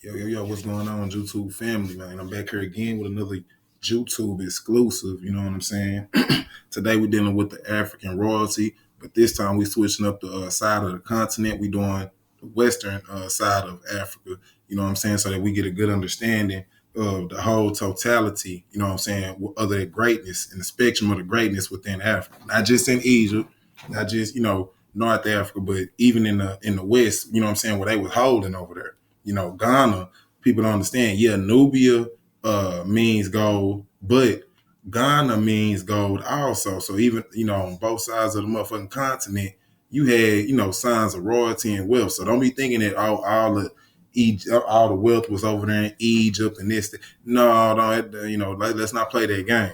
Yo, what's going on, YouTube family, man? I'm back here again with another YouTube exclusive, you know what I'm saying? Today we're dealing with the African royalty, but this time we're switching up the side of the continent. We're doing the western side of Africa, you know what I'm saying? So that we get a good understanding of the whole totality, you know what I'm saying, of the greatness and the spectrum of the greatness within Africa. Not just in Egypt, not just, North Africa, but even in the West, you know what I'm saying, where they was holding over there. Ghana, people don't understand. Yeah, Nubia means gold, but Ghana means gold also. So even, on both sides of the motherfucking continent, you had, signs of royalty and wealth. So don't be thinking that all the wealth was over there in Egypt and this. No, don't, let's not play that game.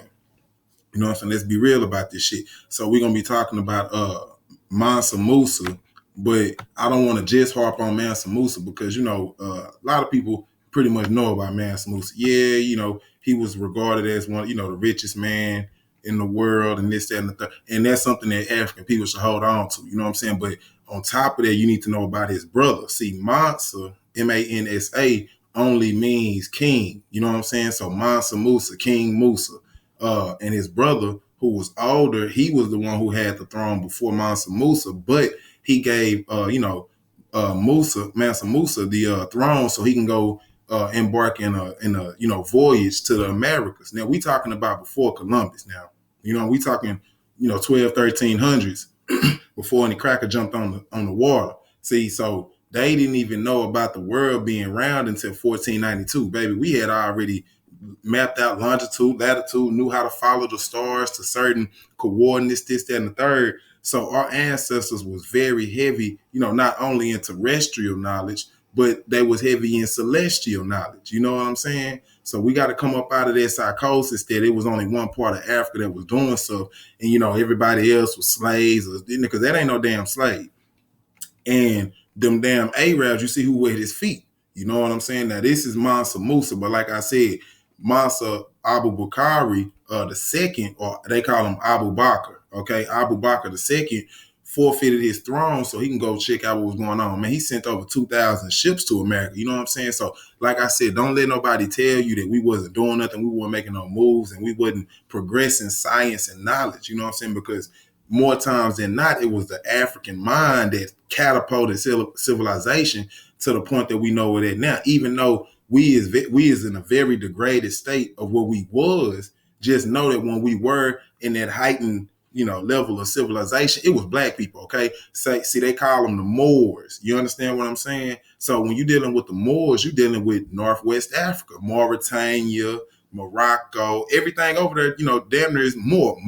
You know what I'm saying? Let's be real about this shit. So we're gonna be talking about Mansa Musa, but I don't want to just harp on Mansa Musa because a lot of people pretty much know about Mansa Musa. Yeah, he was regarded as one, the richest man in the world and this, that, and the third. And that's something that African people should hold on to. You know what I'm saying? But on top of that, you need to know about his brother. See, Mansa, Mansa, only means king. You know what I'm saying? So Mansa Musa, King Musa. And his brother, who was older, he was the one who had the throne before Mansa Musa, but he gave, Mansa Musa, the throne so he can go embark in a voyage to the Americas. Now we talking about before Columbus. Now, we talking 12, 1300s before any cracker jumped on the water. See, so they didn't even know about the world being round until 1492. Baby, we had already mapped out longitude, latitude, knew how to follow the stars to certain coordinates, this, that, and the third. So our ancestors was very heavy, not only in terrestrial knowledge, but they was heavy in celestial knowledge. You know what I'm saying? So we got to come up out of that psychosis that it was only one part of Africa that was doing stuff, and everybody else was slaves, because that ain't no damn slave. And them damn Arabs, you see who wet his feet. You know what I'm saying? Now this is Mansa Musa, but like I said, Mansa Abu Bakari the second, or they call him Abu Bakr. Okay, Abu Bakr the second forfeited his throne so he can go check out what was going on. Man, he sent over 2,000 ships to America. You know what I'm saying? So, like I said, don't let nobody tell you that we wasn't doing nothing, we weren't making no moves, and we wasn't progressing science and knowledge. You know what I'm saying? Because more times than not, it was the African mind that catapulted civilization to the point that we know where that now. Even though we is in a very degraded state of what we was, just know that when we were in that heightened level of civilization, it was black people. Okay, see, they call them the Moors. You understand what I'm saying? So when you're dealing with the Moors, you're dealing with Northwest Africa, Mauritania, Morocco, everything over there. Damn near is more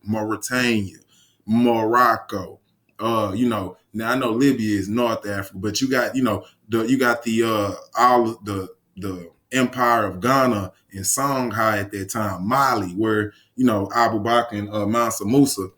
Mauritania, Morocco. Now I know Libya is North Africa, but you got the all the empire of Ghana and Songhai at that time, Mali, where Abu Bakr and Mansa Musa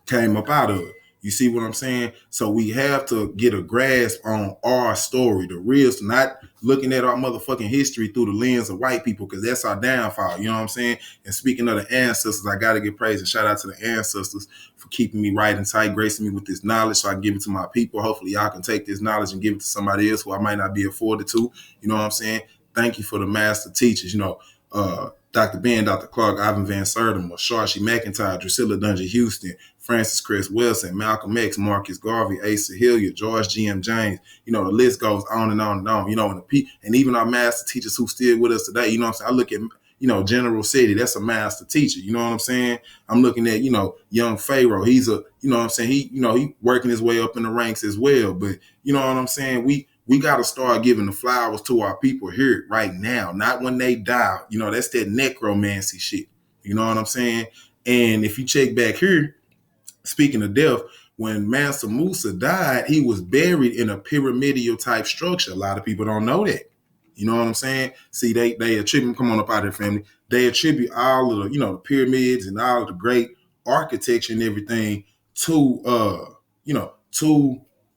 came up out of. You see what I'm saying? So we have to get a grasp on our story, the real, not looking at our motherfucking history through the lens of white people, because that's our downfall. You know what I'm saying? And speaking of the ancestors, I got to give praise and shout out to the ancestors for keeping me right and tight, gracing me with this knowledge so I can give it to my people. Hopefully y'all can take this knowledge and give it to somebody else who I might not be afforded to. You know what I'm saying? Thank you for the master teachers. Dr. Ben, Dr. Clark, Ivan Van Sertima, Sharshi McIntyre, Drusilla Dungy Houston, Francis Chris Wilson, Malcolm X, Marcus Garvey, Asa Hilliard, George G.M. James. The list goes on and on and on. And even our master teachers who still with us today, you know what I'm saying? I look at, General City, that's a master teacher. You know what I'm saying? I'm looking at, young Pharaoh. He's a, you know what I'm saying? He working his way up in the ranks as well. But you know what I'm saying? We got to start giving the flowers to our people here right now, not when they die. That's that necromancy shit. You know what I'm saying? And if you check back here, speaking of death, when Mansa Musa died, he was buried in a pyramidal type structure. A lot of people don't know that. You know what I'm saying? See, they attribute, come on up out of there, family. They attribute all of the, the pyramids and all of the great architecture and everything to,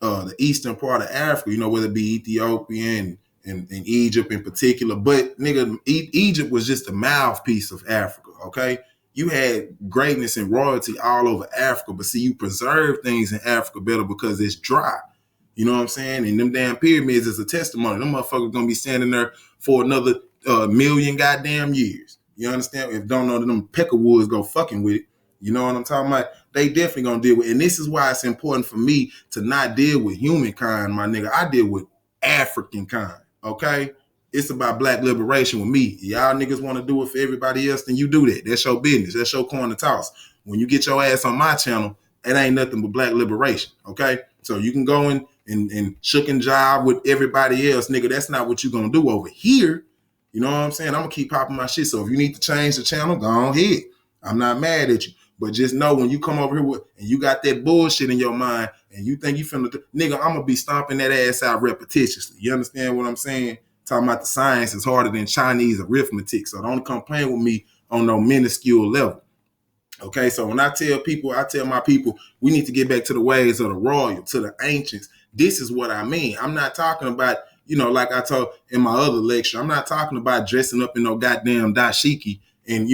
the eastern part of Africa, whether it be Ethiopia and Egypt in particular. But nigga, Egypt was just a mouthpiece of Africa, okay? You had greatness and royalty all over Africa, but see, you preserve things in Africa better because it's dry. You know what I'm saying? And them damn pyramids is a testimony. Them motherfuckers gonna be standing there for another million goddamn years. You understand? If don't know that them peckerwoods go fucking with it. You know what I'm talking about? They definitely gonna deal with it. And this is why it's important for me to not deal with humankind, my nigga. I deal with African kind, okay? It's about black liberation with me. Y'all niggas want to do it for everybody else, then you do that. That's your business. That's your coin to toss. When you get your ass on my channel, it ain't nothing but black liberation, okay? So you can go and shook and jive with everybody else, nigga. That's not what you gonna do over here. You know what I'm saying? I'm gonna keep popping my shit. So if you need to change the channel, go on ahead. I'm not mad at you. But just know when you come over here with, and you got that bullshit in your mind and you think you finna, nigga, I'm gonna be stomping that ass out repetitiously. You understand what I'm saying? Talking about the science is harder than Chinese arithmetic. So don't come playing with me on no minuscule level. Okay, so when I tell my people, we need to get back to the ways of the royal, to the ancients. This is what I mean. I'm not talking about, like I told in my other lecture, I'm not talking about dressing up in no goddamn dashiki and,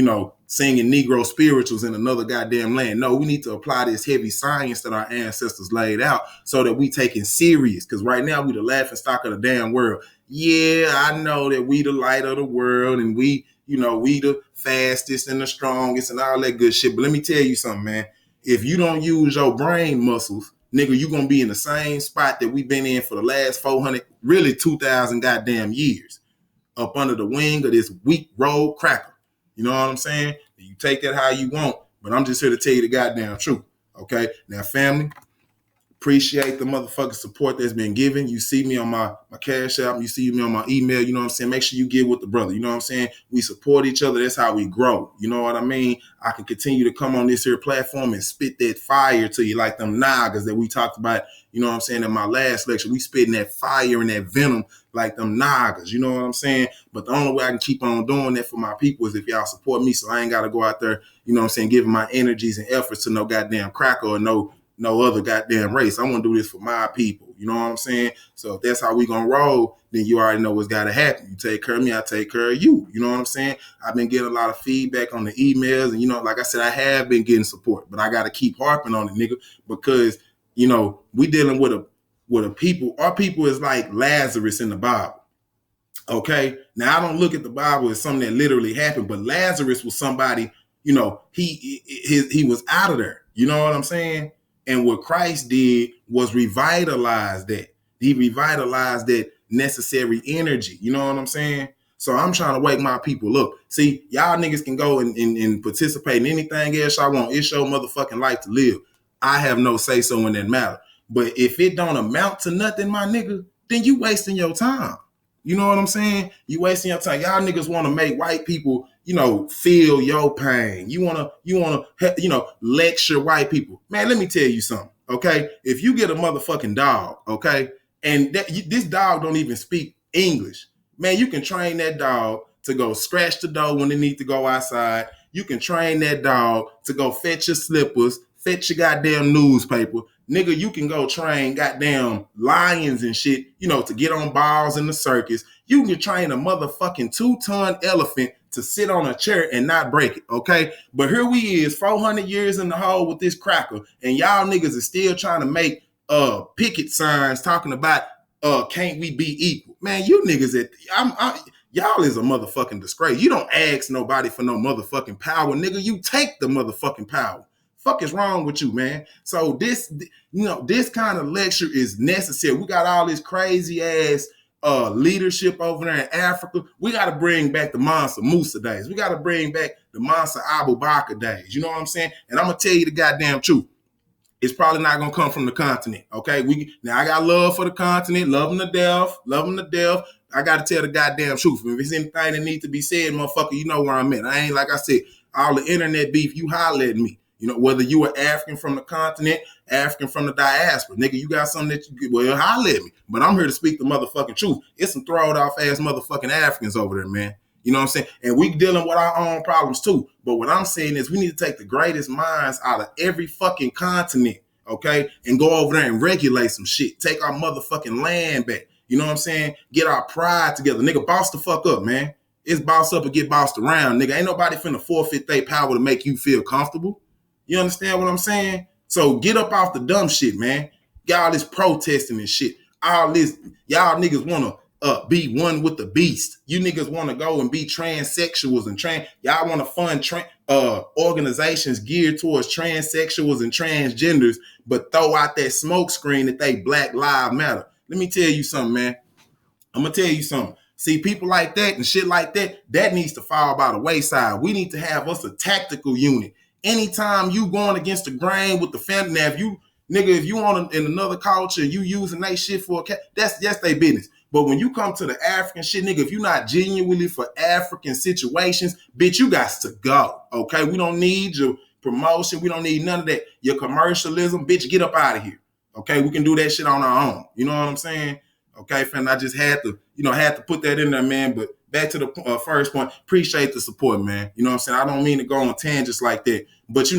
singing Negro spirituals in another goddamn land. No, we need to apply this heavy science that our ancestors laid out so that we take it serious. Because right now we the laughing stock of the damn world. Yeah, I know that we the light of the world and we the fastest and the strongest and all that good shit. But let me tell you something, man. If you don't use your brain muscles, nigga, you're going to be in the same spot that we've been in for the last 400, really 2,000 goddamn years, up under the wing of this weak road cracker. You know what I'm saying? You take that how you want, but I'm just here to tell you the goddamn truth. Okay? Now, family, appreciate the motherfucking support that's been given. You see me on my Cash App. You see me on my email. You know what I'm saying? Make sure you get with the brother. You know what I'm saying? We support each other. That's how we grow. You know what I mean? I can continue to come on this here platform and spit that fire to you like them nagas that we talked about, you know what I'm saying, in my last lecture. We spitting that fire and that venom like them nagas. You know what I'm saying? But the only way I can keep on doing that for my people is if y'all support me, so I ain't got to go out there, you know what I'm saying, giving my energies and efforts to no goddamn cracker or no other goddamn race. I want to do this for my people. You know what I'm saying? So if that's how we gonna roll, then you already know what's gotta happen. You take care of me, I take care of you. You know what I'm saying? I've been getting a lot of feedback on the emails, and like I said, I have been getting support, but I gotta keep harping on it, nigga, because we dealing with a people. Our people is like Lazarus in the Bible. Okay. Now I don't look at the Bible as something that literally happened, but Lazarus was somebody, he was out of there. You know what I'm saying? And what Christ did was revitalize that. He revitalized that necessary energy. You know what I'm saying? So I'm trying to wake my people up. See, y'all niggas can go and participate in anything else y'all want. It's your motherfucking life to live. I have no say so in that matter. But if it don't amount to nothing, my nigga, then you wasting your time. You know what I'm saying? You wasting your time. Y'all niggas want to make white people, feel your pain. You want to lecture white people. Man, let me tell you something, okay? If you get a motherfucking dog, okay, and this dog don't even speak English, man, you can train that dog to go scratch the door when they need to go outside. You can train that dog to go fetch your slippers, fetch your goddamn newspaper. Nigga, you can go train goddamn lions and shit, to get on balls in the circus. You can train a motherfucking 2-ton elephant to sit on a chair and not break it, okay? But here we is, 400 years in the hole with this cracker, and y'all niggas is still trying to make picket signs talking about can't we be equal? Man, you niggas y'all is a motherfucking disgrace. You don't ask nobody for no motherfucking power, nigga. You take the motherfucking power. Fuck is wrong with you, man? So this kind of lecture is necessary. We got all this crazy ass leadership over there in Africa. We got to bring back the Mansa Musa days. We got to bring back the Mansa Bakr days. You know what I'm saying? And I'm gonna tell you the goddamn truth. It's probably not gonna come from the continent. Okay, now I got love for the continent, love them to death. I gotta tell the goddamn truth. If it's anything that needs to be said, motherfucker, you know where I'm at. I ain't, like I said, all the internet beef. You holler at me. Whether you are African from the continent, African from the diaspora, nigga, you got something that you holler at me. But I'm here to speak the motherfucking truth. It's some throwed off ass motherfucking Africans over there, man. You know what I'm saying? And we dealing with our own problems too. But what I'm saying is we need to take the greatest minds out of every fucking continent, okay? And go over there and regulate some shit. Take our motherfucking land back. You know what I'm saying? Get our pride together. Nigga, boss the fuck up, man. It's boss up and get bossed around, nigga. Ain't nobody finna forfeit their power to make you feel comfortable. You understand what I'm saying? So get up off the dumb shit, man. Get all this protesting and shit. all this. Y'all niggas wanna be one with the beast. You niggas want to go and be transsexuals and y'all want to fund organizations geared towards transsexuals and transgenders, but throw out that smoke screen that they Black Lives Matter. Let me tell you something, man. I'm gonna tell you something. See, people like that and shit like that, that needs to fall by the wayside. We need to have us a tactical unit. Anytime you going against the grain with the family, now if you on in another culture, you using that shit for that's their business. But when you come to the African shit, nigga, if you not genuinely for African situations, bitch, you got to go. Okay, we don't need your promotion. We don't need none of that. Your commercialism, bitch, get up out of here. Okay, we can do that shit on our own. You know what I'm saying? Okay, friend, I just had to put that in there, man. But back to the first point, appreciate the support, man. You know what I'm saying? I don't mean to go on tangents like that, but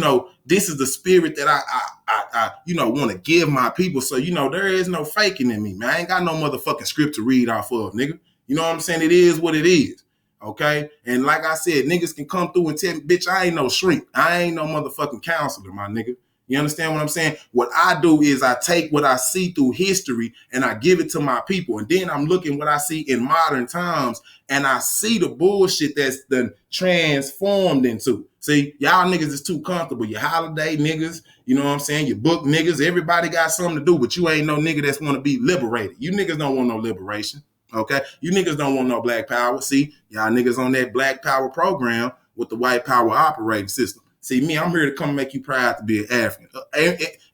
this is the spirit that I want to give my people. So there is no faking in me, man. I ain't got no motherfucking script to read off of, nigga. You know what I'm saying? It is what it is. Okay, and like I said, niggas can come through and tell me, bitch, I ain't no shrink. I ain't no motherfucking counselor, my nigga. You understand what I'm saying? What I do is I take what I see through history and I give it to my people. And then I'm looking what I see in modern times and I see the bullshit that's been transformed into. See, y'all niggas is too comfortable. Your holiday niggas, you know what I'm saying? Your book niggas, everybody got something to do, but you ain't no nigga that's want to be liberated. You niggas don't want no liberation. Okay? You niggas don't want no black power. See, y'all niggas on that black power program with the white power operating system. See, me, I'm here to come make you proud to be an African.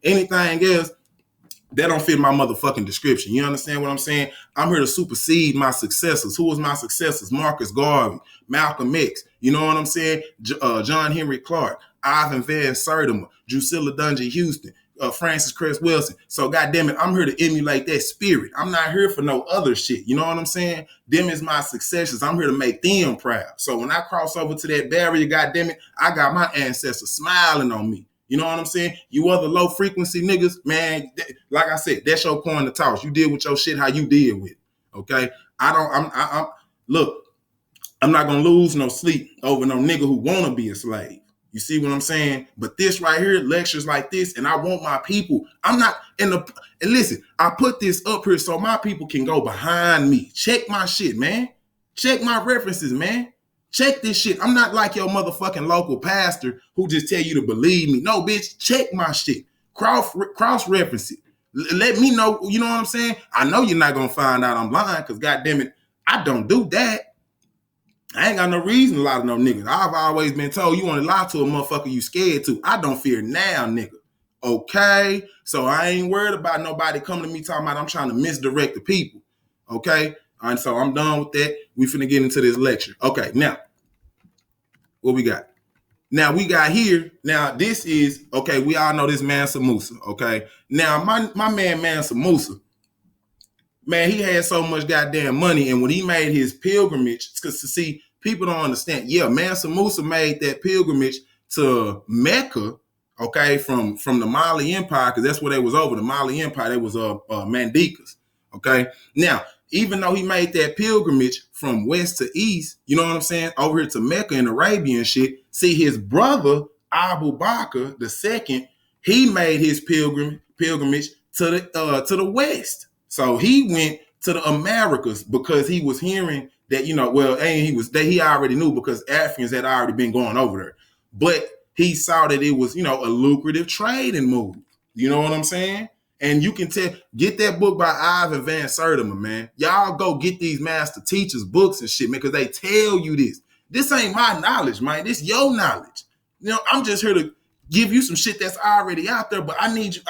Anything else, that don't fit my motherfucking description. You understand what I'm saying? I'm here to supersede my successors. Who was my successors? Marcus Garvey, Malcolm X. You know what I'm saying? John Henry Clark, Ivan Van Sertima, Drusilla Dungeon Houston, Francis Cress Wilson. So goddamn it, I'm here to emulate that spirit. I'm not here for no other shit. You know what I'm saying? Them is my successors. I'm here to make them proud. So when I cross over to that barrier, goddamn it, I got my ancestors smiling on me. You know what I'm saying? You other low frequency niggas, man, like I said, that's your coin to toss. You deal with your shit how you deal with it. Okay? Look, I'm not gonna lose no sleep over no nigga who wanna be a slave. You see what I'm saying? But this right here, lectures like this, and I want my people. I'm not and listen, I put this up here so my people can go behind me. Check my shit, man. Check my references, man. Check this shit. I'm not like your motherfucking local pastor who just tell you to believe me. No, bitch, check my shit. Cross-reference it. Let me know, you know what I'm saying? I know you're not gonna find out I'm lying, because goddamn it, I don't do that. I ain't got no reason to lie to no niggas. I've always been told you want to lie to a motherfucker you scared to. I don't fear now, nigga. Okay? So I ain't worried about nobody coming to me talking about I'm trying to misdirect the people. Okay? All right, so I'm done with that. We finna get into this lecture. Okay, now, what we got? Now we got here, now this is, okay, we all know this Mansa Musa, okay? Now, my man Mansa Musa, man, he had so much goddamn money, and when he made his pilgrimage, because to see, people don't understand. Yeah, Mansa Musa made that pilgrimage to Mecca, okay, from the Mali Empire, because that's where they was over. The Mali Empire, they was Mandikas, okay? Now, even though he made that pilgrimage from west to east, you know what I'm saying, over here to Mecca and Arabia and shit, see his brother, Abu Bakr II, he made his pilgrimage to the west. So he went to the Americas because he was hearing that, he already knew because Africans had already been going over there. But he saw that it was, a lucrative trading move. You know what I'm saying? And you can get that book by Ivan Van Sertima, man. Y'all go get these master teachers books and shit, man, because they tell you this. This ain't my knowledge, man. This your knowledge. I'm just here to give you some shit that's already out there, but I need you.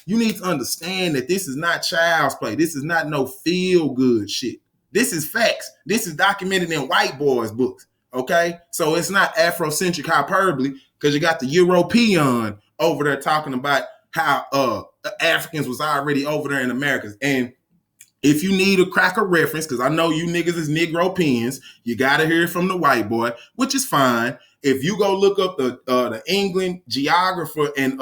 You need to understand that this is not child's play. This is not no feel-good shit. This is facts. This is documented in white boys' books, okay? So it's not Afrocentric hyperbole, because you got the European over there talking about how Africans was already over there in Americas. And if you need a cracker reference, because I know you niggas is Negro pens, you got to hear it from the white boy, which is fine. If you go look up the England geographer and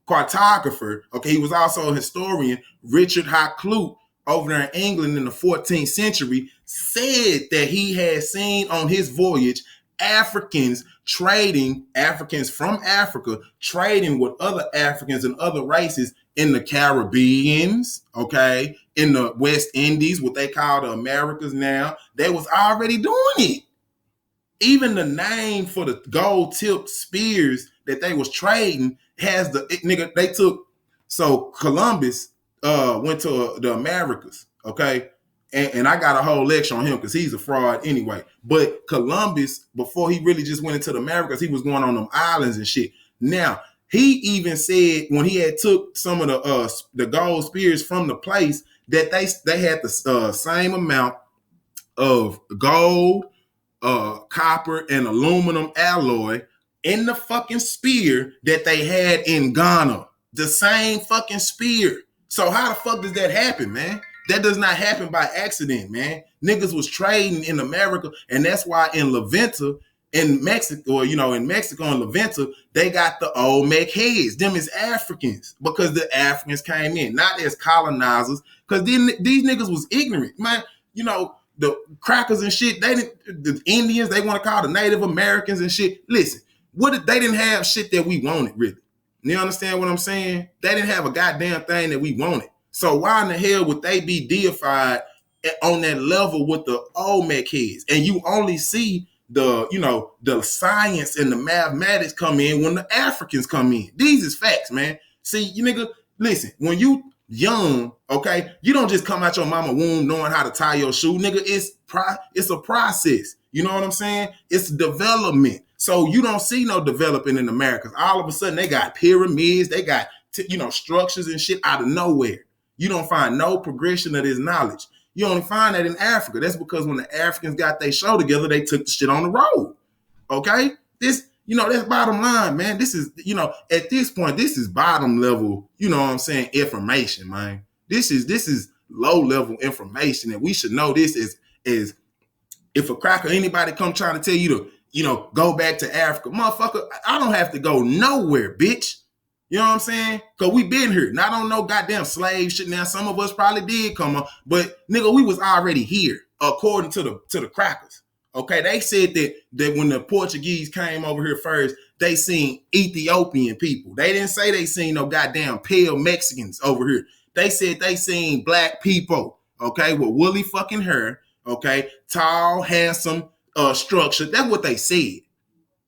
cartographer, okay, he was also a historian, Richard Hakluyt, over there in England in the 14th century, said that he had seen on his voyage Africans from Africa, trading with other Africans and other races in the Caribbeans, okay, in the West Indies, what they call the Americas now, they was already doing it. Even the name for the gold tipped spears that they was trading has nigga, they took, so Columbus went to the Americas, okay? And I got a whole lecture on him because he's a fraud anyway. But Columbus, before he really just went into the Americas, he was going on them islands and shit. Now, he even said when he had took some of the gold spears from the place that they had the same amount of gold, copper, and aluminum alloy in the fucking spear that they had in Ghana. The same fucking spear. So how the fuck does that happen, man? That does not happen by accident, man. Niggas was trading in America, and that's why in La Venta, in Mexico, or in Mexico and La Venta, they got the Olmec heads. Them is Africans, because the Africans came in, not as colonizers, because these niggas was ignorant, man. The crackers and shit, the Indians, they want to call the Native Americans and shit. Listen, they didn't have shit that we wanted, really. You understand what I'm saying? They didn't have a goddamn thing that we wanted. So why in the hell would they be deified on that level with the Olmec heads? And you only see the science and the mathematics come in when the Africans come in. These is facts, man. See, you nigga, listen, when you young, okay, you don't just come out your mama womb knowing how to tie your shoe, nigga. It's a process. You know what I'm saying? It's development. So you don't see no developing in America. All of a sudden they got pyramids, they got structures and shit out of nowhere. You don't find no progression of this knowledge. You only find that in Africa. That's because when the Africans got their show together, they took the shit on the road. Okay? That's bottom line, man. This is, at this point, this is bottom level, information, man. This is low level information, and we should know this is if a cracker, anybody come trying to tell you to, go back to Africa, motherfucker, I don't have to go nowhere, bitch. You know what I'm saying? Because we been here. Not on no goddamn slave shit. Now, some of us probably did come up, but nigga, we was already here, according to the crackers. Okay, they said that when the Portuguese came over here first, they seen Ethiopian people. They didn't say they seen no goddamn pale Mexicans over here. They said they seen black people, okay, with woolly fucking hair, okay, tall, handsome structure. That's what they said.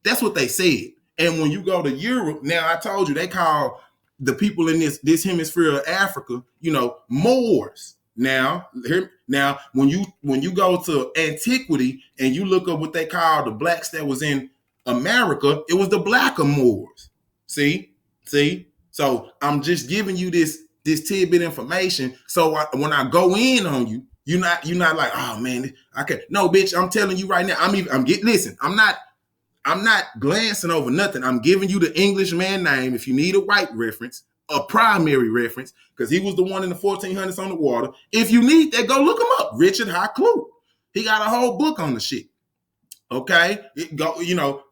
That's what they said. And when you go to Europe, now I told you they call the people in this hemisphere of Africa, Moors. Now when you go to antiquity and you look up what they call the blacks that was in America, it was the blacker Moors. See? So I'm just giving you this tidbit information. So when I go in on you, you're not like, oh man, I can't. No, bitch, I'm telling you right now. Listen, I'm not glancing over nothing. I'm giving you the Englishman name if you need a white reference, a primary reference, because he was the one in the 1400s on the water. If you need that, go look him up. Richard Hakluyt. He got a whole book on the shit. Okay?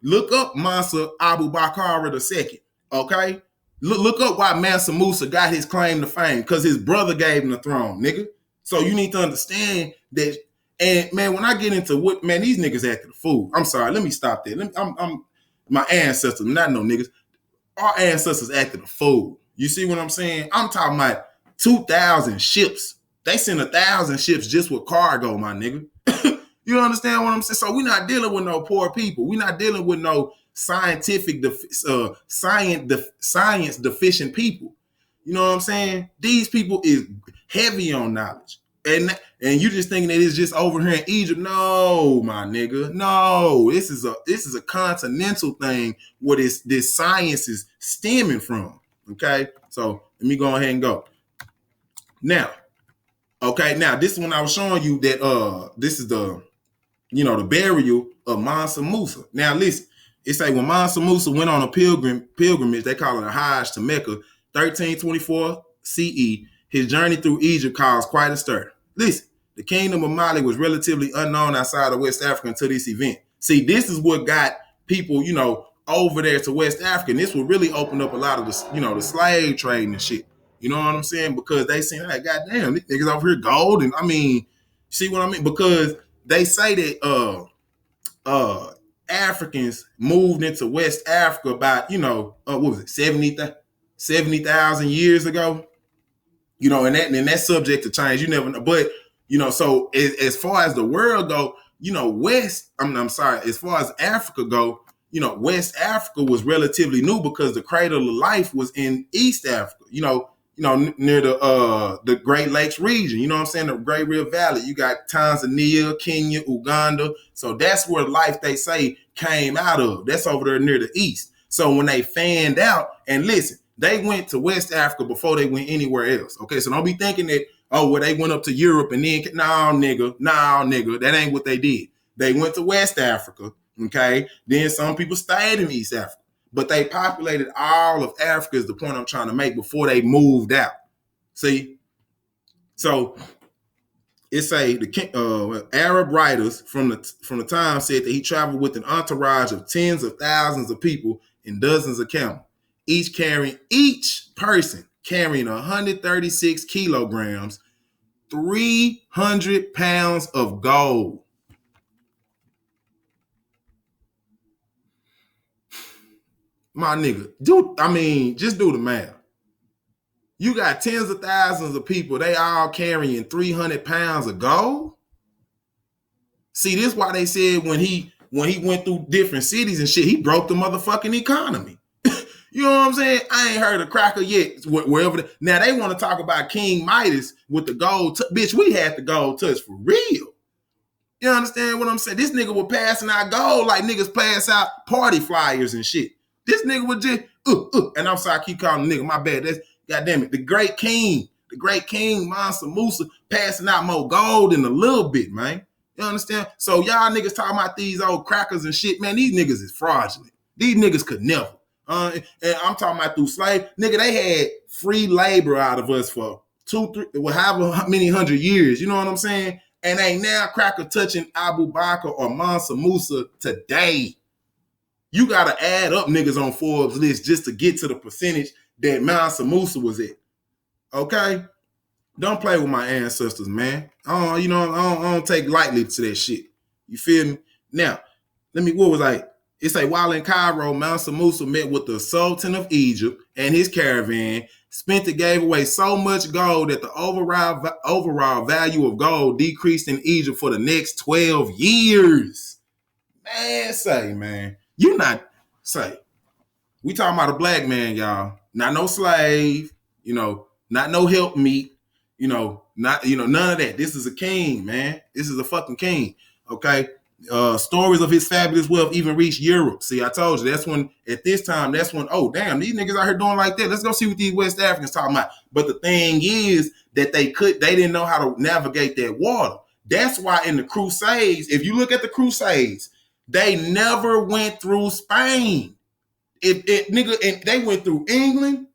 Look up Mansa Abu Bakr II. Okay? Look up why Mansa Musa got his claim to fame, because his brother gave him the throne, nigga. So you need to understand that. And man, when I get into these niggas acting a fool. I'm sorry, let me stop there. I'm my ancestors, not no niggas. Our ancestors acted a fool. You see what I'm saying? I'm talking about 2,000 ships. They sent 1,000 ships just with cargo, my nigga. You understand what I'm saying? So we're not dealing with no poor people. We're not dealing with no science deficient people. You know what I'm saying? These people is heavy on knowledge. And you just thinking that it's just over here in Egypt. No, my nigga. No, this is a continental thing where this science is stemming from. Okay, so let me go ahead and go. Now, this is when I was showing you that this is the burial of Mansa Musa. Now listen, it say when Mansa Musa went on a pilgrimage, they call it a Hajj to Mecca, 1324 CE. His journey through Egypt caused quite a stir. Listen, the kingdom of Mali was relatively unknown outside of West Africa until this event. See, this is what got people, over there to West Africa. And this will really open up a lot of the slave trading and shit. You know what I'm saying? Because they seen, hey, goddamn, these niggas over here gold. And see what I mean? Because they say that Africans moved into West Africa about, what was it, 70,000 years ago? And that's subject to change. You never know. But, so as far as the world go, I'm sorry, as far as Africa go, West Africa was relatively new because the cradle of life was in East Africa, near the Great Lakes region, you know what I'm saying? The Great Rift Valley. You got Tanzania, Kenya, Uganda. So that's where life, they say, came out of. That's over there near the east. So when they fanned out, and listen, they went to West Africa before they went anywhere else. Okay, so don't be thinking that, they went up to Europe and then, no, nigga, that ain't what they did. They went to West Africa, okay? Then some people stayed in East Africa. But they populated all of Africa is the point I'm trying to make before they moved out. See? So the Arab writers from the time said that he traveled with an entourage of tens of thousands of people and dozens of camels, each person carrying 136 kilograms, 300 pounds of gold. My nigga, just do the math. You got tens of thousands of people, they all carrying 300 pounds of gold. See, this is why they said when he went through different cities and shit, he broke the motherfucking economy. You know what I'm saying? I ain't heard a cracker yet. Wherever now they want to talk about King Midas with the gold. Bitch, we had the gold touch for real. You understand what I'm saying? This nigga was passing out gold like niggas pass out party flyers and shit. This nigga was just, and I'm sorry, I keep calling nigga, my bad. That's, goddamn it, the great king, Mansa Musa, passing out more gold in a little bit, man. You understand? So y'all niggas talking about these old crackers and shit, man, these niggas is fraudulent. These niggas could never. And I'm talking about through slave. Nigga, they had free labor out of us for 2, 3, however many hundred years. You know what I'm saying? And ain't now cracker touching Abu Bakr or Mansa Musa today. You got to add up niggas on Forbes list just to get to the percentage that Mansa Musa was at. Okay? Don't play with my ancestors, man. I don't take lightly to that shit. You feel me? Now, what was I? It say, while in Cairo, Mansa Musa met with the Sultan of Egypt and his caravan. Spent and gave away so much gold that the overall value of gold decreased in Egypt for the next 12 years. Man, you not say. We talking about a black man, y'all. Not no slave, not no helpmeet, none of that. This is a king, man. This is a fucking king. Okay. Stories of his fabulous wealth even reached Europe. See, I told you that's when, oh damn, these niggas out here doing like that. Let's go see what these West Africans talking about. But the thing is that they didn't know how to navigate that water. That's why in the Crusades, if you look at the Crusades, they never went through Spain. And they went through England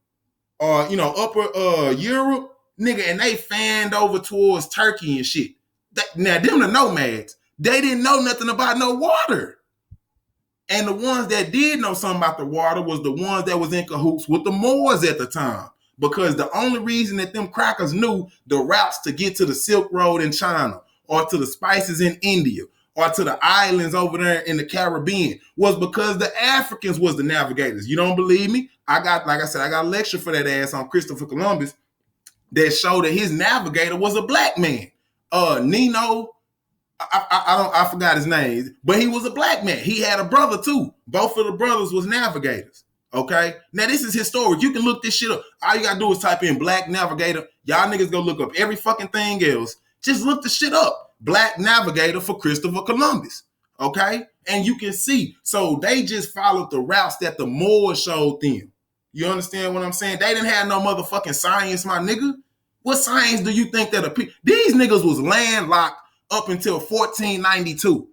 or upper Europe, nigga, and they fanned over towards Turkey and shit. Now them the nomads. They didn't know nothing about no water. And the ones that did know something about the water was the ones that was in cahoots with the Moors at the time. Because the only reason that them crackers knew the routes to get to the Silk Road in China or to the spices in India or to the islands over there in the Caribbean was because the Africans was the navigators. You don't believe me? I got a lecture for that ass on Christopher Columbus that showed that his navigator was a black man. Nino, I forgot his name, but he was a black man. He had a brother too. Both of the brothers was navigators. Okay? Now this is historic. You can look this shit up. All you gotta do is type in black navigator. Y'all niggas go look up every fucking thing else. Just look the shit up. Black navigator for Christopher Columbus. Okay? And you can see. So they just followed the routes that the Moors showed them. You understand what I'm saying? They didn't have no motherfucking science, my nigga. What science do you think that these niggas was landlocked up until 1492.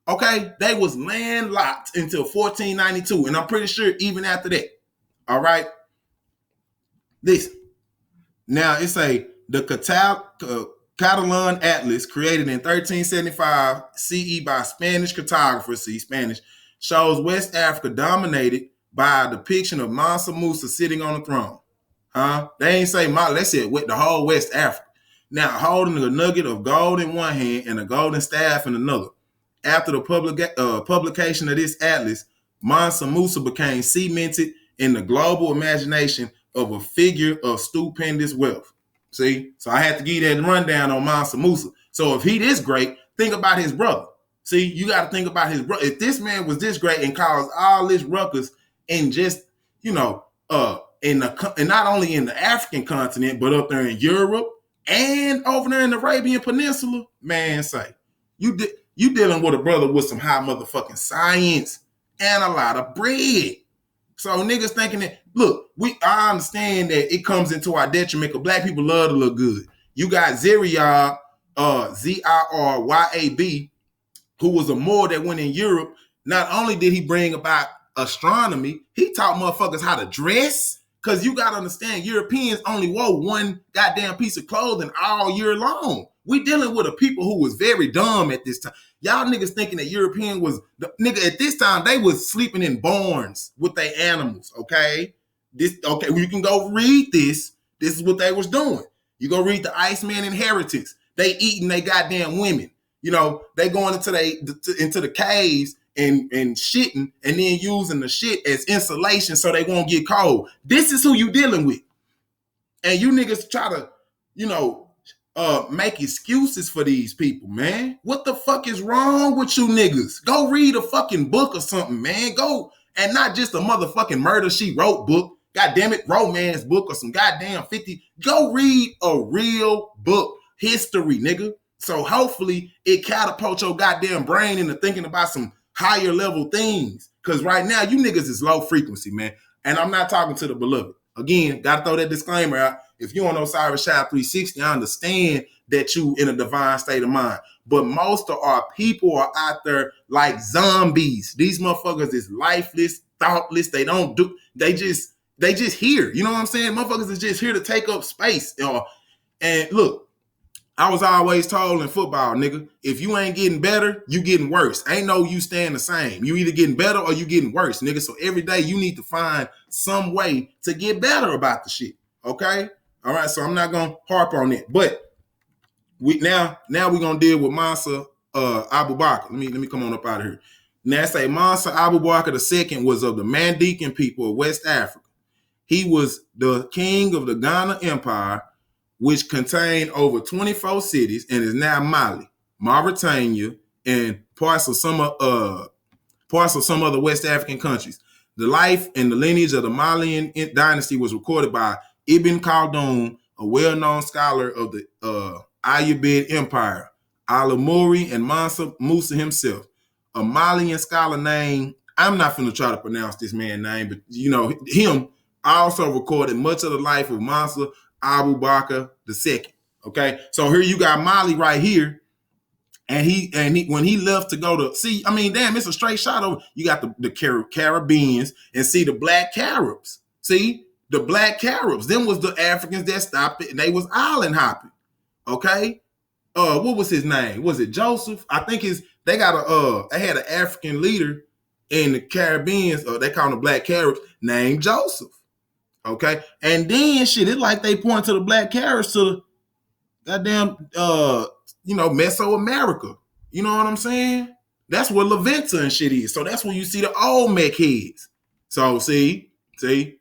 Okay? They was landlocked until 1492. And I'm pretty sure even after that. All right? Listen. Now, the Catalan Atlas, created in 1375 CE by Spanish cartographers, Spanish, shows West Africa dominated by a depiction of Mansa Musa sitting on the throne. They ain't say Mali, they said the whole West Africa. Now, holding a nugget of gold in one hand and a golden staff in another. After the publication of this atlas, Mansa Musa became cemented in the global imagination of a figure of stupendous wealth. See, so I had to give you that rundown on Mansa Musa. So if he this great, think about his brother. See, you got to think about his brother. If this man was this great and caused all this ruckus and just, and not only in the African continent, but up there in Europe and over there in the Arabian Peninsula, man, say you dealing with a brother with some high motherfucking science and a lot of bread. So niggas thinking that, look, I understand that it comes into our detriment because black people love to look good. You got Ziryab, Ziryab, who was a Moor that went in Europe. Not only did he bring about astronomy, he taught motherfuckers how to dress. Because you got to understand, Europeans only wore one goddamn piece of clothing all year long. We dealing with a people who was very dumb at this time. Y'all niggas thinking that European was, nigga, at this time, they was sleeping in barns with their animals, okay? Okay, you can go read this. This is what they was doing. You go read the Iceman Inheritance. They eating they goddamn women. They going into the caves and shitting and then using the shit as insulation so they won't get cold. This is who you dealing with. And you niggas try to, make excuses for these people, man. What the fuck is wrong with you niggas? Go read a fucking book or something, man. Go, and not just a motherfucking Murder, She Wrote book. Goddamn it, romance book or some goddamn 50. Go read a real book. History, nigga. So hopefully it catapults your goddamn brain into thinking about some higher level things. Because right now, you niggas is low frequency, man. And I'm not talking to the beloved. Again, got to throw that disclaimer out. If you don't know Cyrus Child 360, I understand that you in a divine state of mind. But most of our people are out there like zombies. These motherfuckers is lifeless, thoughtless. They don't do, they just here. You know what I'm saying? Motherfuckers is just here to take up space. And look, I was always told in football, nigga, if you ain't getting better, you getting worse. Ain't no you staying the same. You either getting better or you getting worse, nigga. So every day you need to find some way to get better about the shit. Okay? All right, so I'm not gonna harp on it. But now we're gonna deal with Mansa Abu Bakr. Let me come on up out of here. Now say Mansa Abu Bakr II was of the Mandekan people of West Africa. He was the king of the Ghana Empire, which contained over 24 cities and is now Mali, Mauritania, and parts of some other West African countries. The life and the lineage of the Malian dynasty was recorded by Ibn Khaldun, a well-known scholar of the Ayyubid Empire, Al-Amuri, and Mansa Musa himself. A Malian scholar named, I'm not finna try to pronounce this man's name, but him also recorded much of the life of Mansa Abu Bakr II. Okay, so here you got Mali right here, and he when he left to go to see, I mean, damn, it's a straight shot over. You got the Caribbeans and see the Black Caribs. See the Black Caribs. Them was the Africans that stopped it, and they was island hopping. Okay, what was his name? Was it Joseph? I think they had an African leader in the Caribbeans, or they call them the Black Caribs, named Joseph. Okay, and then shit, it's like they point to the Black Caribs to the goddamn Mesoamerica. You know what I'm saying? That's where Levanta and shit is. So that's where you see the Olmec heads. So see.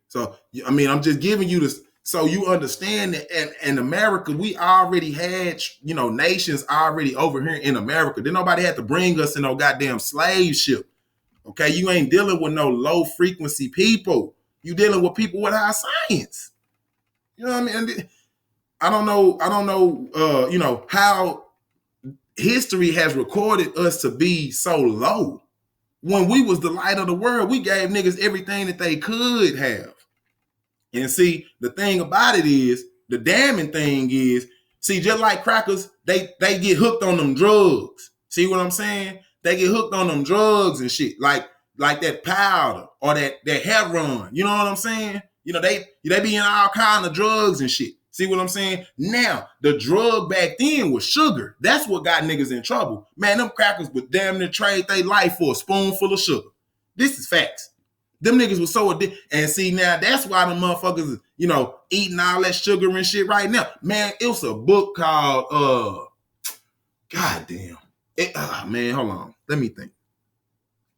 So I mean, I'm just giving you this so you understand that. And in America, we already had nations already over here in America. Then nobody had to bring us in no goddamn slave ship. Okay, you ain't dealing with no low frequency people. You dealing with people with high science. You know what I mean? I don't know how history has recorded us to be so low. When we was the light of the world, we gave niggas everything that they could have. And see, the thing about it is, the damning thing is, see, just like crackers, they get hooked on them drugs. See what I'm saying? They get hooked on them drugs and shit, like that powder or that heroin. You know what I'm saying? They be in all kind of drugs and shit. See what I'm saying? Now, the drug back then was sugar. That's what got niggas in trouble. Man, them crackers would damn near trade their life for a spoonful of sugar. This is facts. Them niggas was so addicted. And see, now that's why the motherfuckers, eating all that sugar and shit right now. Man, it was a book called, goddamn. Man, hold on. Let me think.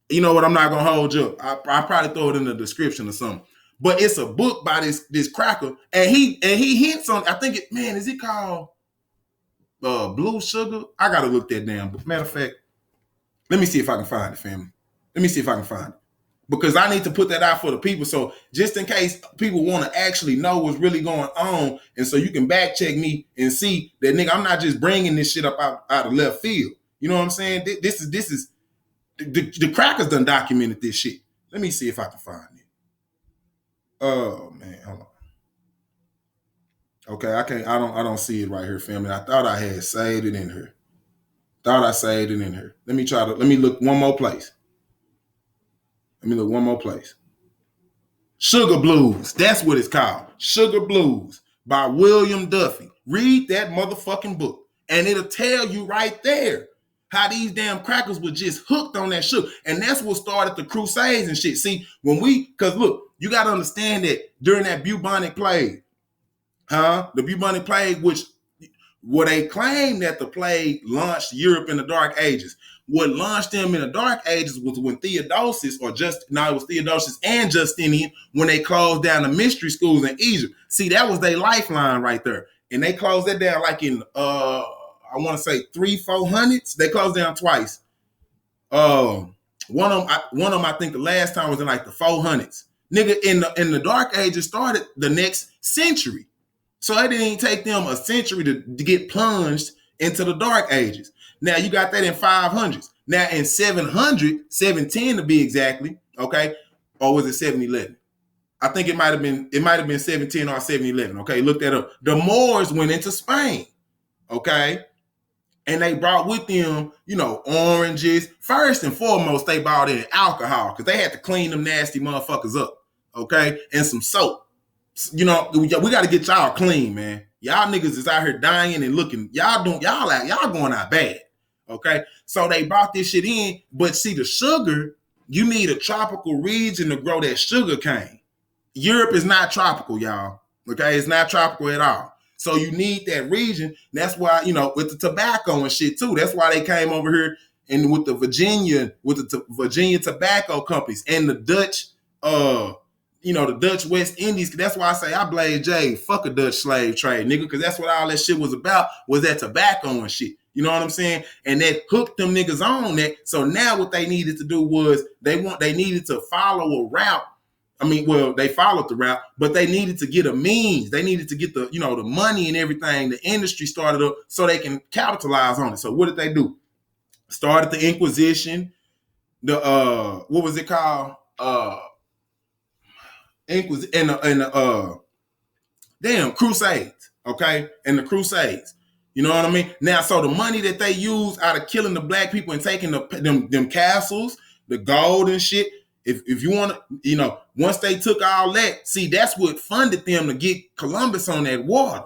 You know what? I'm not going to hold you up. I'll probably throw it in the description or something. But it's a book by this cracker, and he hints on. I think is it called Blue Sugar? I gotta look that down. But matter of fact, let me see if I can find it, family. Let me see if I can find it. Because I need to put that out for the people. So just in case people want to actually know what's really going on, and so you can back check me and see that, nigga, I'm not just bringing this shit up out of left field. You know what I'm saying? This is the crackers done documented this shit. Let me see if I can find it. Oh man, hold on. Okay, I can't. I don't see it right here, family. I thought I had saved it in here. Thought I saved it in here. Let me look one more place. Sugar Blues. That's what it's called. Sugar Blues by William Duffy. Read that motherfucking book. And it'll tell you right there how these damn crackers were just hooked on that sugar. And that's what started the Crusades and shit. See, because look, you got to understand that during that bubonic plague, the bubonic plague, where they claim that the plague launched Europe in the Dark Ages. What launched them in the Dark Ages was when Theodosius and Justinian, when they closed down the mystery schools in Egypt. See, that was their lifeline right there. And they closed that down like in, I want to say 300-400s. They closed down twice. One of them, I think the last time was in like the 400s. Nigga, in the Dark Ages started the next century. So it didn't take them a century to get plunged into the Dark Ages. Now you got that in 500s. Now in 710 to be exactly, okay? Or was it 711? I think it might have been 710 or 711. Okay, look that up. The Moors went into Spain, okay? And they brought with them, oranges. First and foremost, they brought in alcohol because they had to clean them nasty motherfuckers up, okay? And some soap. We got to get y'all clean, man. Y'all niggas is out here dying and looking. Y'all going out bad. Okay. So they brought this shit in, but see the sugar, you need a tropical region to grow that sugar cane. Europe is not tropical, y'all. Okay. It's not tropical at all. So you need that region. That's why, with the tobacco and shit too. That's why they came over here and with the Virginia tobacco companies and the Dutch, the Dutch West Indies. That's why I say I blame Jay. Fuck a Dutch slave trade, nigga, because that's what all that shit was about, was that tobacco and shit. You know what I'm saying? And that hooked them niggas on that. So now what they needed to do was they needed to follow a route. I mean, well, they followed the route, but they needed to get a means. They needed to get the money and everything. The industry started up so they can capitalize on it. So what did they do? Started the Inquisition. The what was it called? Crusades, okay? And the Crusades. You know what I mean? Now, so the money that they use out of killing the black people and taking them castles, the gold and shit, if you want to, once they took all that, see, that's what funded them to get Columbus on that water.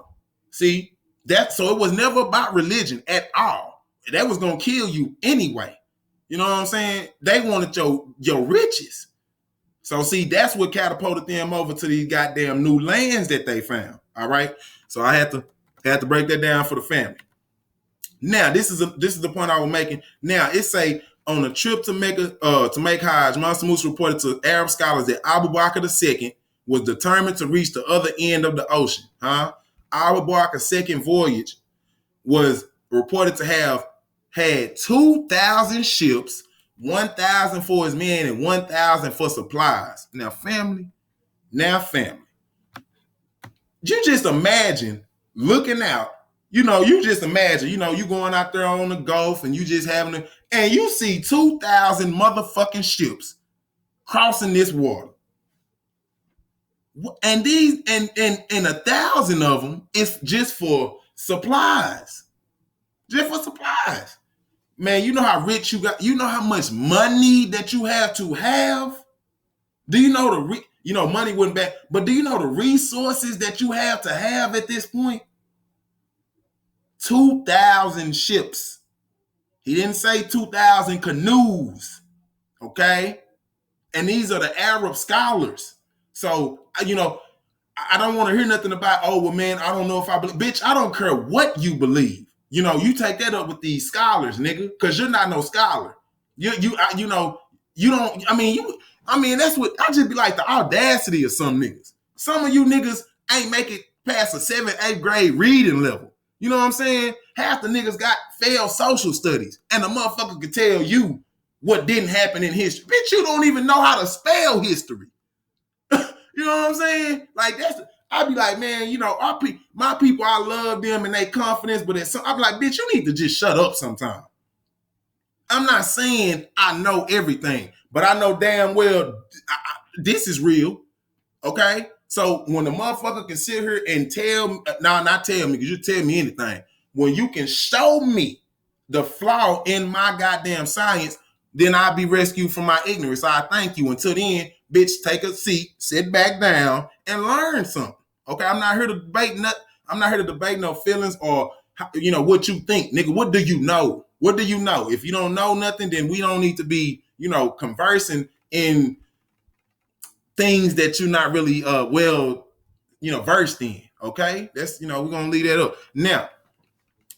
See, so it was never about religion at all. That was going to kill you anyway. You know what I'm saying? They wanted your riches. So see, that's what catapulted them over to these goddamn new lands that they found. All right. So I had to break that down for the family. Now, this is the point I was making. Now, it say on a trip to make Hajj, Mansa Musa reported to Arab scholars that Abu Bakr II was determined to reach the other end of the ocean. Abu Bakr's second voyage was reported to have had 2,000 ships, 1,000 for his men and 1,000 for supplies. Now, family, you just imagine looking out. You just imagine, you going out there on the Gulf and you just and you see 2,000 motherfucking ships crossing this water. And these, and 1,000 of them is just for supplies. Just for supplies. Man, you know how rich you got, you know how much money that you have to have? Do you know money wouldn't back, but do you know the resources that you have to have at this point? 2,000 ships. He didn't say 2,000 canoes. Okay? And these are the Arab scholars. So, I don't want to hear nothing about, oh, well, man, I don't know if I believe. Bitch, I don't care what you believe. You take that up with these scholars, nigga, because you're not no scholar. You don't, I mean, that's what I just be like, the audacity of some niggas. Some of you niggas ain't make it past a 7th, 8th grade reading level. You know what I'm saying? Half the niggas got failed social studies, and the motherfucker could tell you what didn't happen in history. Bitch, you don't even know how to spell history. You know what I'm saying? Like I be like, man, you know, my people, I love them and they confidence, but I be like, bitch, you need to just shut up sometime. I'm not saying I know everything, but I know damn well this is real. Okay? So when the motherfucker can sit here and tell me, not tell me, because you tell me anything. When you can show me the flaw in my goddamn science, then I'll be rescued from my ignorance. I thank you. Until then, bitch, take a seat, sit back down, and learn something. Okay? I'm not here to debate no feelings or what you think, nigga. What do you know? What do you know? If you don't know nothing, then we don't need to be, conversing in things that you're not really versed in. Okay, that's we're gonna leave that up. Now,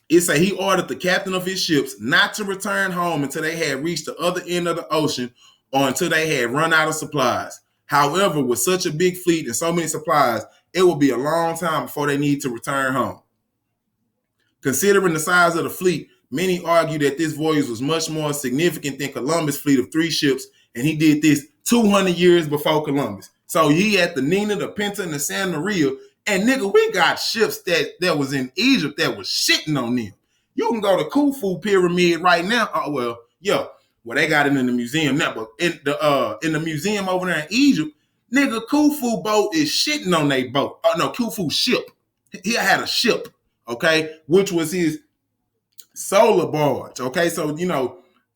it say he ordered the captain of his ships not to return home until they had reached the other end of the ocean or until they had run out of supplies. However, with such a big fleet and so many supplies, it will be a long time before they need to return home. Considering the size of the fleet, many argue that this voyage was much more significant than Columbus' fleet of 3 ships, and he did this 200 years before Columbus. So he had the Nina, the Pinta, and the Santa Maria, and nigga, we got ships that was in Egypt that was shitting on them. You can go to Khufu Pyramid right now. Oh well, they got it in the museum now, but in the museum over there in Egypt, nigga, Khufu boat is shitting on their boat. Oh no, Khufu ship. He had a ship, okay, which was his solar barge. Okay, so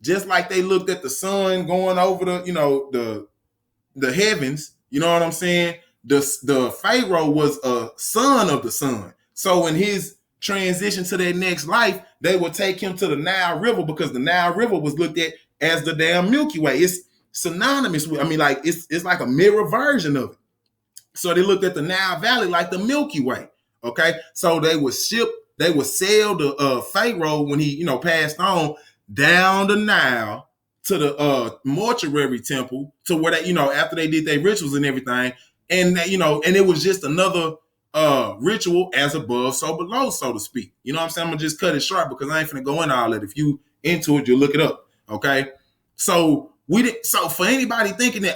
just like they looked at the sun going over the heavens, you know what I'm saying? The Pharaoh was a son of the sun. So in his transition to that next life, they would take him to the Nile River because the Nile River was looked at as the damn Milky Way. It's synonymous with, it's like a mirror version of it. So they looked at the Nile Valley like the Milky Way. Okay, so they would sail the Pharaoh when he passed on down the Nile to the mortuary temple to where they after they did their rituals and everything, and and it was just another ritual as above so below, so to speak. You know what I'm saying? I'm gonna just cut it short because I ain't finna go into all that. If you into it, you look it up. Okay, so So for anybody thinking that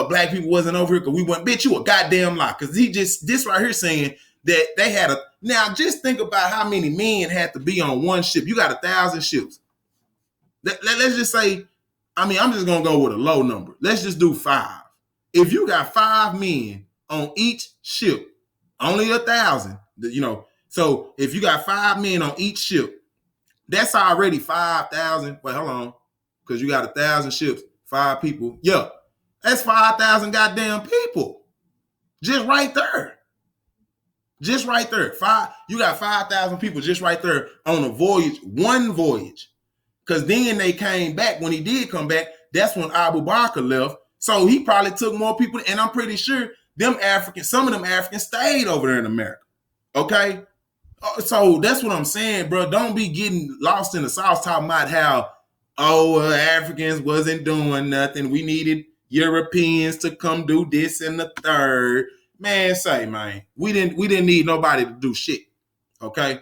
black people wasn't over here because we went, bitch, you a goddamn lie. Because this right here saying that they had now just think about how many men had to be on one ship. You got 1,000 ships. Let's just say, I'm just gonna go with a low number. Let's just do 5. If you got 5 men on each ship, only 1,000. So if you got 5 men on each ship, that's already 5,000. Wait, hold on, because you got 1,000 ships, 5 people. Yeah, that's 5,000 goddamn people, just right there. Just right there. You got 5,000 people just right there on a voyage, one voyage. Because then they came back. When he did come back, that's when Abu Bakr left. So he probably took more people. And I'm pretty sure some of them Africans stayed over there in America. Okay? So that's what I'm saying, bro. Don't be getting lost in the sauce talking about how, Africans wasn't doing nothing. We needed Europeans to come do this and the third. Man, we didn't need nobody to do shit. Okay?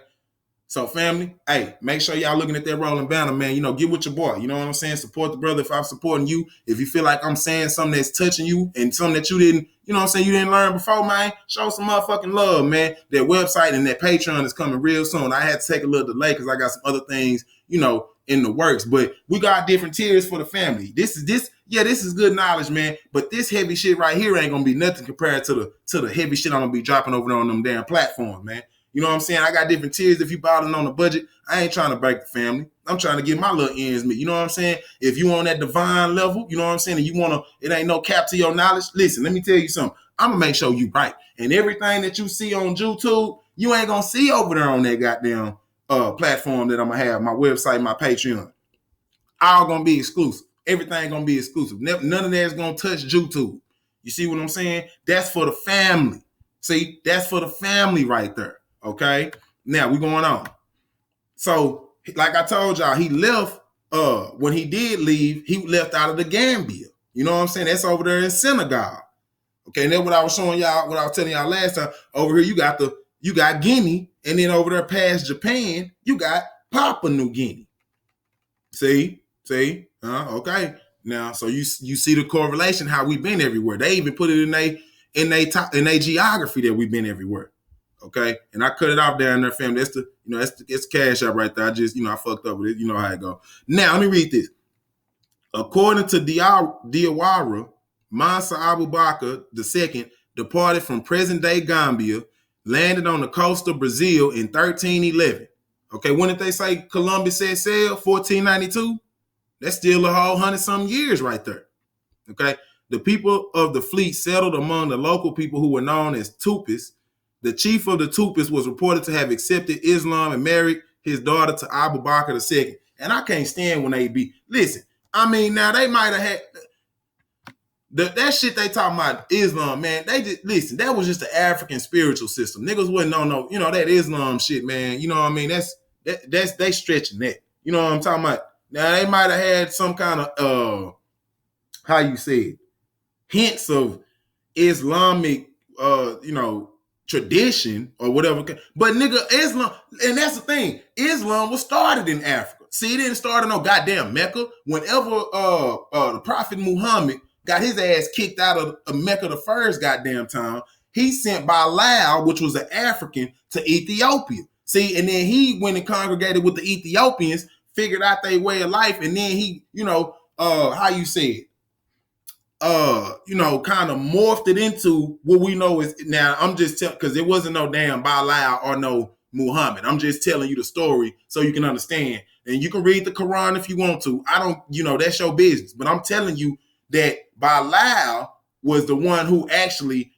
So family, hey, make sure y'all looking at that rolling banner, man. Get with your boy. You know what I'm saying? Support the brother if I'm supporting you. If you feel like I'm saying something that's touching you and something that you didn't, you didn't learn before, man, show some motherfucking love, man. That website and that Patreon is coming real soon. I had to take a little delay because I got some other things, in the works. But we got different tiers for the family. This is good knowledge, man. But this heavy shit right here ain't gonna be nothing compared to the heavy shit I'm gonna be dropping over there on them damn platforms, man. You know what I'm saying? I got different tiers. If you balling on the budget, I ain't trying to break the family. I'm trying to get my little ends meet. You know what I'm saying? If you on that divine level, you know what I'm saying, and you want to, it ain't no cap to your knowledge. Listen, let me tell you something. I'm going to make sure you right. And everything that you see on YouTube, you ain't going to see over there on that goddamn platform that I'm going to have, my website, my Patreon. All going to be exclusive. Everything going to be exclusive. None of that is going to touch YouTube. You see what I'm saying? That's for the family. See, that's for the family right there. Okay, now we're going on. So, like I told y'all, he left. When he did leave, he left out of the Gambia. You know what I'm saying? That's over there in Senegal. Okay, and that's what I was showing y'all, what I was telling y'all last time. Over here, you got Guinea, and then over there past Japan, you got Papua New Guinea. See, okay. Now, so you see the correlation how we've been everywhere. They even put it in they geography that we've been everywhere. Okay, and I cut it off down there, fam. That's it's cash out right there. I just I fucked up with it. You know how it go. Now let me read this. According to Diawara, Mansa Abu Bakr II departed from present-day Gambia, landed on the coast of Brazil in 1311. Okay, when did they say Columbus set sail? 1492? That's still a whole 100-some years right there. Okay, the people of the fleet settled among the local people who were known as Tupis. The chief of the Tupis was reported to have accepted Islam and married his daughter to Abu Bakr II. And I can't stand when they be, listen, I mean, now they might have had that shit they talking about Islam, man. They just listen. That was just the African spiritual system. Niggas wouldn't know, that Islam shit, man. You know what I mean? That's they stretching that. You know what I'm talking about? Now they might have had some kind of how you say it, hints of Islamic tradition or whatever. But nigga, Islam, and that's the thing. Islam was started in Africa. See, it didn't start in no goddamn Mecca. Whenever the Prophet Muhammad got his ass kicked out of Mecca the first goddamn time, he sent Bilal, which was an African, to Ethiopia. See, and then he went and congregated with the Ethiopians, figured out their way of life, and then he, how you say it, kind of morphed it into what we know is now. I'm just telling because it wasn't no damn Bilal or no Muhammad. I'm just telling you the story so you can understand. And you can read the Quran if you want to. I don't, that's your business. But I'm telling you that Bilal was the one who actually,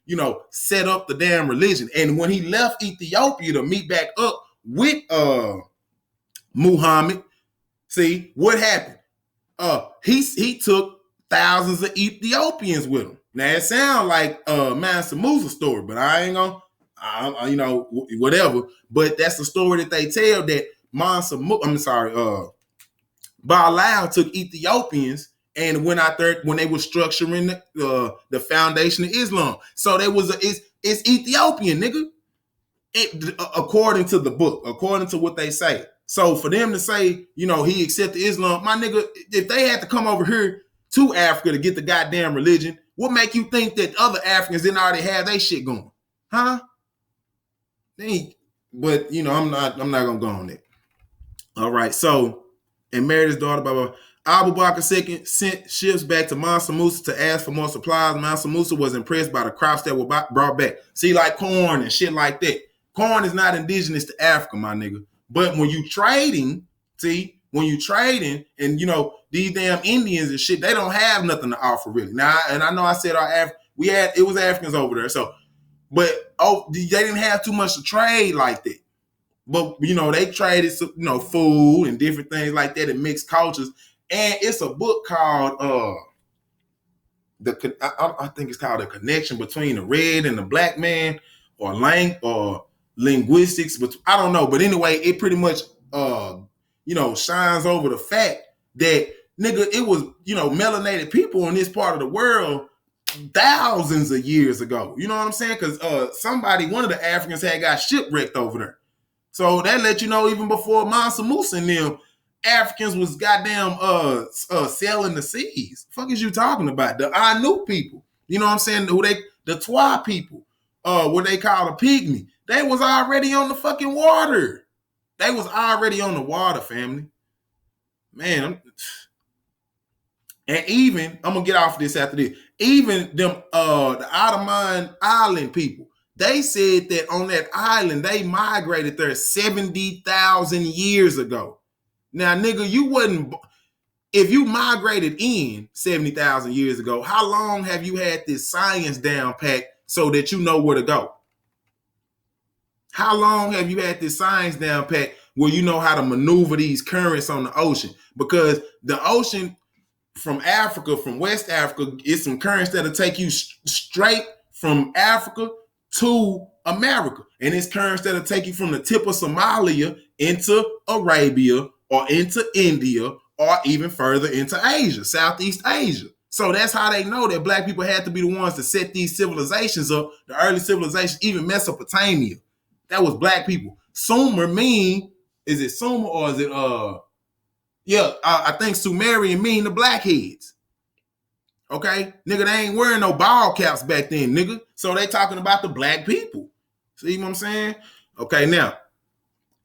set up the damn religion. And when he left Ethiopia to meet back up with Muhammad, see what happened? He took thousands of Ethiopians with him. Now it sounds like Mansa Musa story, but I ain't gonna, whatever. But that's the story that they tell that Bilal took Ethiopians and went out there when they were structuring the foundation of Islam. So there was it's Ethiopian, nigga. According to the book, according to what they say. So for them to say, he accepted Islam, my nigga, if they had to come over here to Africa to get the goddamn religion, what make you think that other Africans didn't already have their shit going? Huh? But I'm not gonna go on that. All right, so and married his daughter, blah, blah, blah. Abu Bakr II sent ships back to Mansa Musa to ask for more supplies. Mansa Musa was impressed by the crops that were brought back. See, like corn and shit like that. Corn is not indigenous to Africa, my nigga. But when you trading, and these damn Indians and shit, they don't have nothing to offer really. Now, and I know I said it was Africans over there. So, but they didn't have too much to trade like that. But they traded food and different things like that and mixed cultures. And it's a book called I think it's called The Connection Between the Red and the Black Man, or linguistics, but I don't know. But anyway, it pretty much shines over the fact that nigga, it was melanated people in this part of the world thousands of years ago. You know what I'm saying? Because one of the Africans had got shipwrecked over there. So that let you know even before Mansa Musa and them, Africans was goddamn sailing the seas. Fuck is you talking about? The Anu people. You know what I'm saying? The Twa people, what they call a pygmy. They was already on the fucking water. They was already on the water, family. Man, and even, I'm going to get off of this after this, even them, the Ottoman Island people, they said that on that island, they migrated there 70,000 years ago. Now, nigga, if you migrated in 70,000 years ago, how long have you had this science down pat so that you know where to go? How long have you had this science down pat where you know how to maneuver these currents on the ocean? Because the ocean from Africa, from West Africa, is some currents that'll take you straight from Africa to America. And it's currents that'll take you from the tip of Somalia into Arabia or into India or even further into Asia, Southeast Asia. So that's how they know that black people had to be the ones to set these civilizations up. The early civilizations, even Mesopotamia, that was black people. Sumer mean, is it Sumer or is it I think Sumerian mean the blackheads. Okay, nigga, they ain't wearing no ball caps back then, nigga. So they talking about the black people. See what I'm saying? Okay, now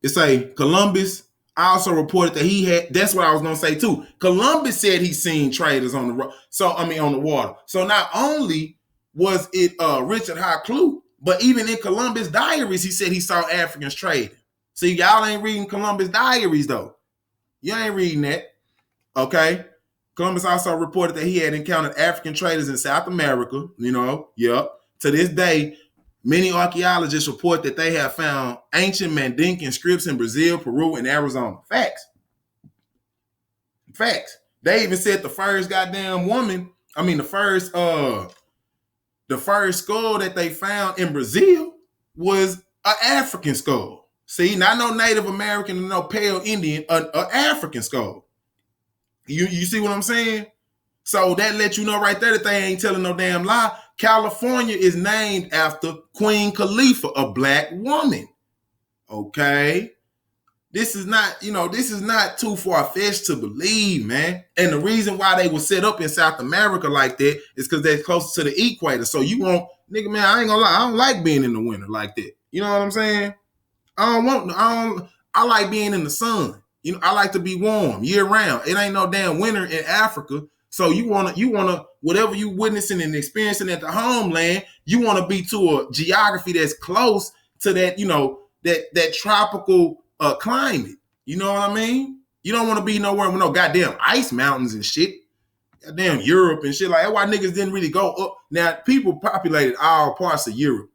it say Columbus also reported that he had. That's what I was gonna say too. Columbus said he seen traders on the road. So I mean on the water. So not only was it Richard Hakluyt, but even in Columbus diaries, he said he saw Africans trading. See, y'all ain't reading Columbus diaries though. You ain't reading that. Okay. Columbus also reported that he had encountered African traders in South America. To this day, many archaeologists report that they have found ancient Mandinkan scripts in Brazil, Peru, and Arizona. Facts. They even said the first goddamn woman, the first skull that they found in Brazil was an African skull. See, not no Native American, no pale Indian, an African skull. You see what I'm saying? So that lets you know right there that they ain't telling no damn lie. California is named after Queen Khalifa, a black woman. Okay. This is not too far-fetched to believe, man. And the reason why they were set up in South America like that is because they're closer to the equator. So you won't, nigga, man, I ain't gonna lie, I don't like being in the winter like that. You know what I'm saying? I like being in the sun. I like to be warm year round. It ain't no damn winter in Africa. So you wanna whatever you witnessing and experiencing at the homeland, you wanna be to a geography that's close to that, that tropical climate. You know what I mean? You don't want to be nowhere with no goddamn ice mountains and shit. Goddamn Europe and shit like that. Why niggas didn't really go up. Now people populated all parts of Europe,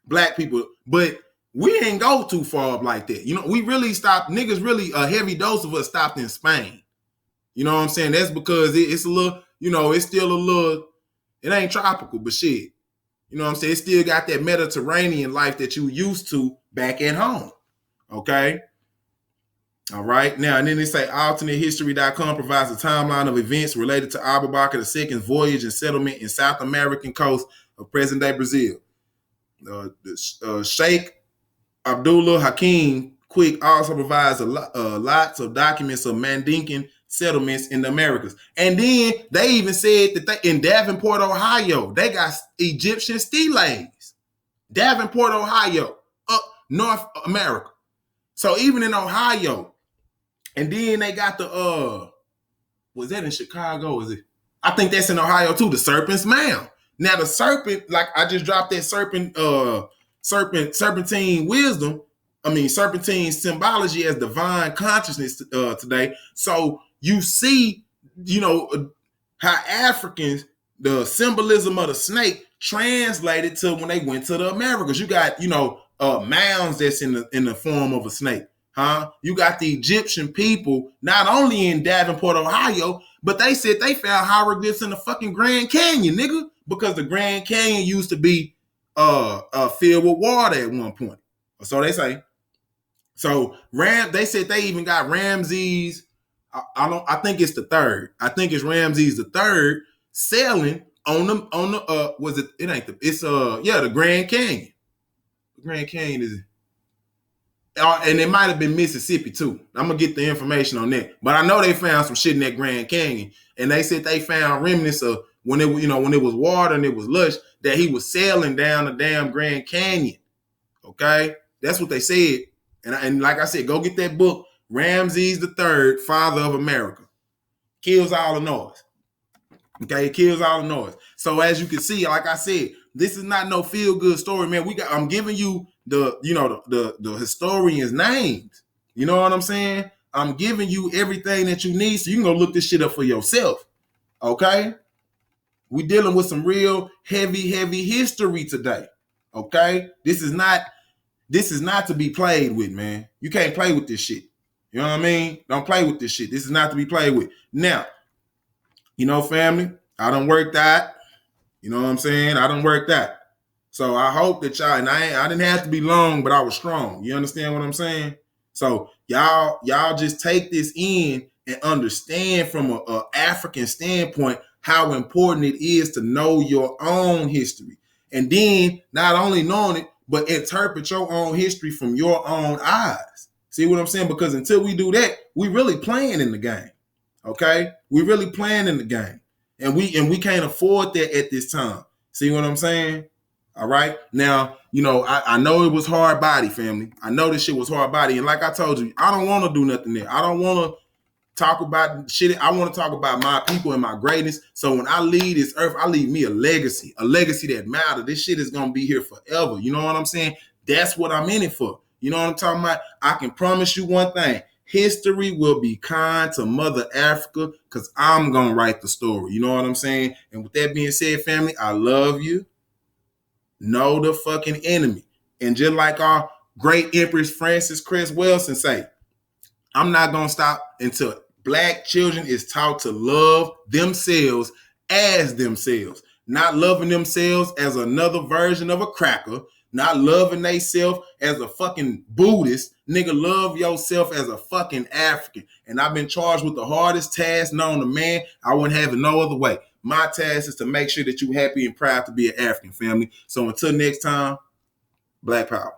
black people, but we ain't go too far up like that. We really stopped. Niggas really, a heavy dose of us stopped in Spain. You know what I'm saying? That's because it's a little, it's still a little, it ain't tropical, but shit. You know what I'm saying? It still got that Mediterranean life that you used to back at home. Okay? All right. Now, and then they say AlternateHistory.com provides a timeline of events related to Abu Bakr II's voyage and settlement in South American coast of present-day Brazil. Sheikh Abdullah Hakim Quick also provides lots of documents of Mandinkan settlements in the Americas. And then they even said that in Davenport, Ohio, they got Egyptian steles. Davenport, Ohio, up North America. So even in Ohio, and then they got was that in Chicago? Is it? I think that's in Ohio too, the Serpent's Mound. Now the serpent, like I just dropped that serpentine wisdom. Serpentine symbology as divine consciousness today. So you see, how Africans, the symbolism of the snake translated to when they went to the Americas. You got, mounds that's in the form of a snake. You got the Egyptian people, not only in Davenport, Ohio, but they said they found hieroglyphs in the fucking Grand Canyon, nigga, because the Grand Canyon used to be filled with water at one point. So they say. So they said they even got Ramses. I think it's the third. I think it's Ramses the third sailing on the was it? It ain't it's the Grand Canyon. The Grand Canyon is. And it might have been Mississippi too. I'm gonna get the information on that. But I know they found some shit in that Grand Canyon, and they said they found remnants of when it was water and it was lush, that he was sailing down the damn Grand Canyon. Okay, that's what they said. And like I said, go get that book, Ramses III, Father of America. Kills all the noise. Okay, it kills all the noise. So as you can see, like I said, this is not no feel good story, man. I'm giving you the historians' names. You know what I'm saying? I'm giving you everything that you need so you can go look this shit up for yourself. Okay? We dealing with some real heavy history today. Okay? This is not to be played with, man. You can't play with this shit. You know what I mean? Don't play with this shit. This is not to be played with. Now, family, I done worked out. You know what I'm saying? I done worked out. So I hope that y'all, and I didn't have to be long, but I was strong. You understand what I'm saying? So y'all just take this in and understand from a African standpoint how important it is to know your own history. And then not only knowing it, but interpret your own history from your own eyes. See what I'm saying? Because until we do that, we really playing in the game. Okay? We really playing in the game. And we can't afford that at this time. See what I'm saying? All right. Now, I know it was hard body, family. I know this shit was hard body. And like I told you, I don't want to do nothing there. I don't want to talk about shit. I want to talk about my people and my greatness. So when I leave this earth, I leave me a legacy that matters. This shit is going to be here forever. You know what I'm saying? That's what I'm in it for. You know what I'm talking about? I can promise you one thing. History will be kind to Mother Africa because I'm going to write the story. You know what I'm saying? And with that being said, family, I love you. Know the fucking enemy. And just like our great Empress Frances Cress Welsing say, I'm not going to stop until Black children is taught to love themselves as themselves, not loving themselves as another version of a cracker, not loving themselves as a fucking Buddhist. Nigga, love yourself as a fucking African. And I've been charged with the hardest task known to man. I wouldn't have it no other way. My task is to make sure that you're happy and proud to be an African, family. So until next time, Black Power.